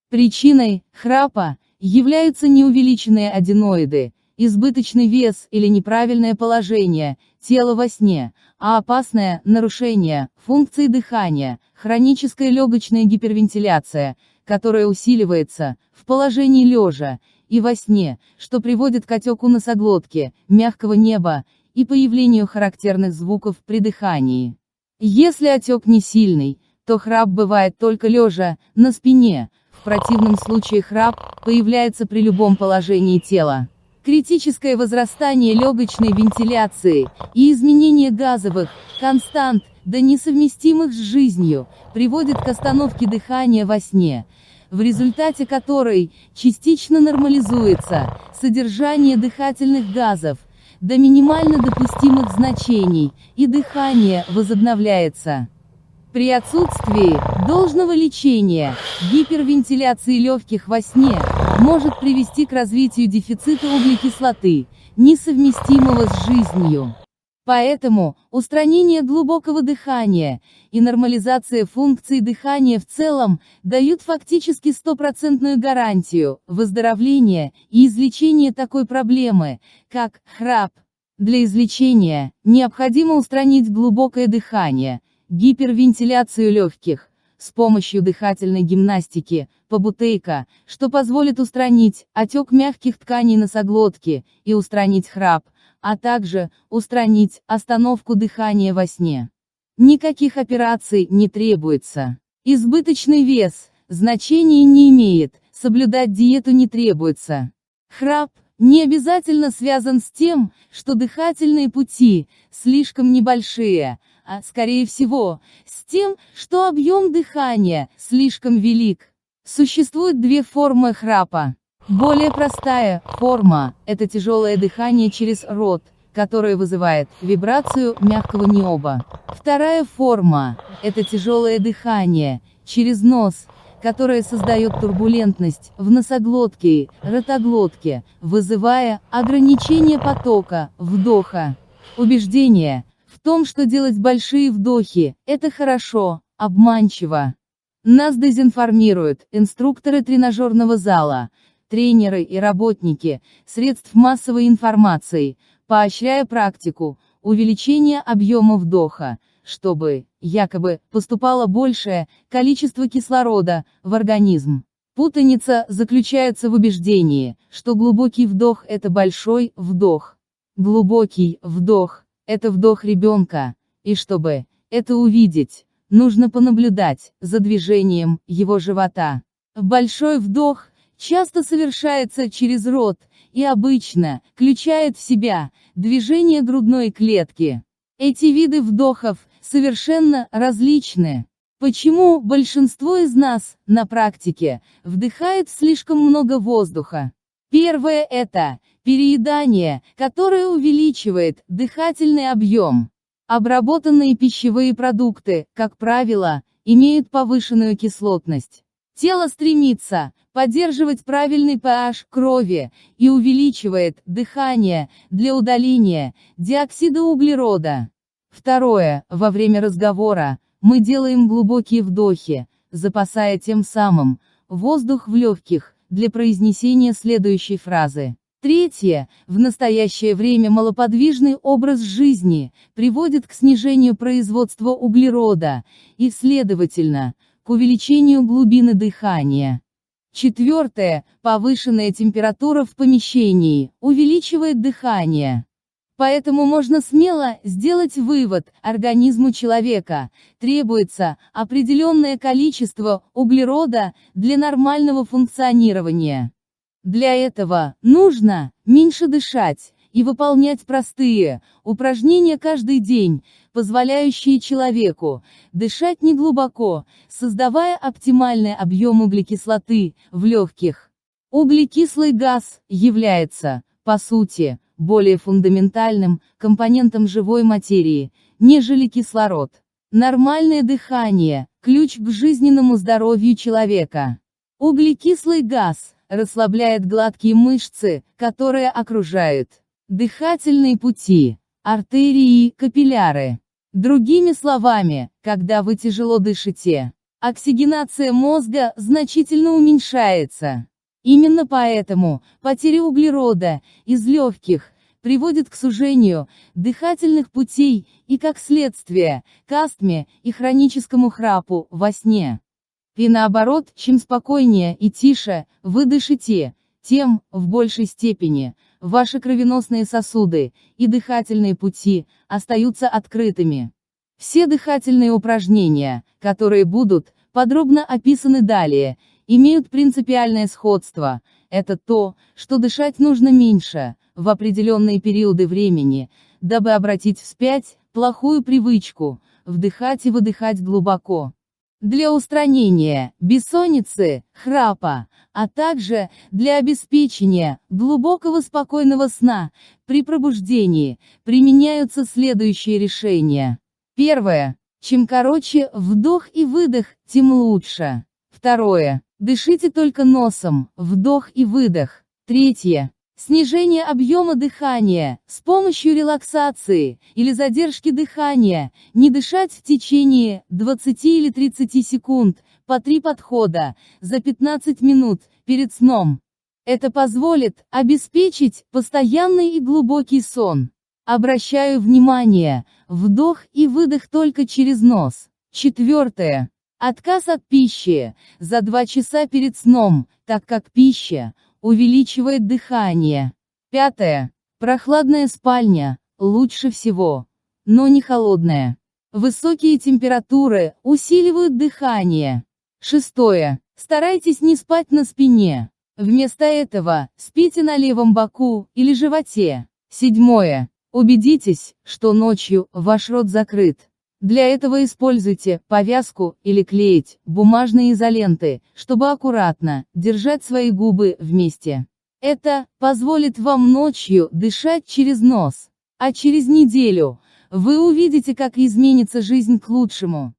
Причиной храпа являются неувеличенные аденоиды, избыточный вес или неправильное положение тела во сне, а опасное нарушение функции дыхания, хроническая легочная гипервентиляция, которая усиливается в положении лежа и во сне, что приводит к отеку носоглотки, мягкого неба и появлению характерных звуков при дыхании. Если отек не сильный, то храп бывает только лежа, на спине, в противном случае храп появляется при любом положении тела. Критическое возрастание легочной вентиляции и изменение газовых констант до несовместимых с жизнью приводит к остановке дыхания во сне, в результате которой частично нормализуется содержание дыхательных газов до минимально допустимых значений, и дыхание возобновляется. При отсутствии должного лечения, гипервентиляции легких во сне может привести к развитию дефицита углекислоты, несовместимого с жизнью. Поэтому устранение глубокого дыхания и нормализация функций дыхания в целом дают фактически стопроцентную гарантию выздоровления и излечения такой проблемы, как храп. Для излечения необходимо устранить глубокое дыхание, гипервентиляцию легких, с помощью дыхательной гимнастики, побутейка, что позволит устранить отек мягких тканей носоглотки и устранить храп, а также устранить остановку дыхания во сне. Никаких операций не требуется. Избыточный вес значения не имеет, соблюдать диету не требуется. Храп не обязательно связан с тем, что дыхательные пути слишком небольшие, а, скорее всего, с тем, что объем дыхания слишком велик. Существует две формы храпа. Более простая форма – это тяжелое дыхание через рот, которое вызывает вибрацию мягкого неба. Вторая форма – это тяжелое дыхание через нос, которое создает турбулентность в носоглотке и ротоглотке, вызывая ограничение потока вдоха. Убеждение в том, что делать большие вдохи – это хорошо, обманчиво. Нас дезинформируют инструкторы тренажерного зала, тренеры и работники средств массовой информации, поощряя практику увеличения объема вдоха, чтобы, якобы, поступало большее количество кислорода в организм. Путаница заключается в убеждении, что глубокий вдох – это большой вдох. Глубокий вдох – это вдох ребенка, и чтобы это увидеть, нужно понаблюдать за движением его живота. Большой вдох часто совершается через рот и обычно включает в себя движение грудной клетки. Эти виды вдохов совершенно различны. Почему большинство из нас на практике вдыхает слишком много воздуха? Первое – это переедание, которое увеличивает дыхательный объем. Обработанные пищевые продукты, как правило, имеют повышенную кислотность. Тело стремится поддерживать правильный pH крови и увеличивает дыхание для удаления диоксида углерода. Второе, во время разговора мы делаем глубокие вдохи, запасая тем самым воздух в легких для произнесения следующей фразы. Третье, в настоящее время малоподвижный образ жизни приводит к снижению производства углерода и, следовательно, к увеличению глубины дыхания. Четвертое, повышенная температура в помещении увеличивает дыхание. Поэтому можно смело сделать вывод, организму человека требуется определенное количество углерода для нормального функционирования. Для этого нужно меньше дышать и выполнять простые упражнения каждый день, позволяющие человеку дышать неглубоко, создавая оптимальный объем углекислоты в легких. Углекислый газ является, по сути, более фундаментальным компонентом живой материи, нежели кислород. Нормальное дыхание – ключ к жизненному здоровью человека. Углекислый газ расслабляет гладкие мышцы, которые окружают дыхательные пути, артерии и капилляры. Другими словами, когда вы тяжело дышите, Оксигенация мозга значительно уменьшается. Именно поэтому потеря углерода из легких приводит к сужению дыхательных путей и, как следствие, к астме и хроническому храпу во сне. И наоборот, чем спокойнее и тише вы дышите, тем, в большей степени, ваши кровеносные сосуды и дыхательные пути остаются открытыми. Все дыхательные упражнения, которые будут подробно описаны далее, имеют принципиальное сходство. Это то, что дышать нужно меньше, в определенные периоды времени, дабы обратить вспять плохую привычку, вдыхать и выдыхать глубоко. Для устранения бессонницы, храпа, а также для обеспечения глубокого спокойного сна при пробуждении применяются следующие решения. Первое. Чем короче вдох и выдох, тем лучше. Второе. Дышите только носом, вдох и выдох. Третье. Снижение объема дыхания с помощью релаксации или задержки дыхания, не дышать в течение 20 или 30 секунд, по 3 подхода, за 15 минут, перед сном. Это позволит обеспечить постоянный и глубокий сон. Обращаю внимание, вдох и выдох только через нос. Четвертое. Отказ от пищи за 2 часа перед сном, так как пища увеличивает дыхание. Пятое. Прохладная спальня, лучше всего, но не холодная. Высокие температуры усиливают дыхание. Шестое. Старайтесь не спать на спине. Вместо этого, спите на левом боку или животе. Седьмое. Убедитесь, что ночью ваш рот закрыт. Для этого используйте повязку или клеить бумажные изоленты, чтобы аккуратно держать свои губы вместе. Это позволит вам ночью дышать через нос. А через неделю вы увидите, как изменится жизнь к лучшему.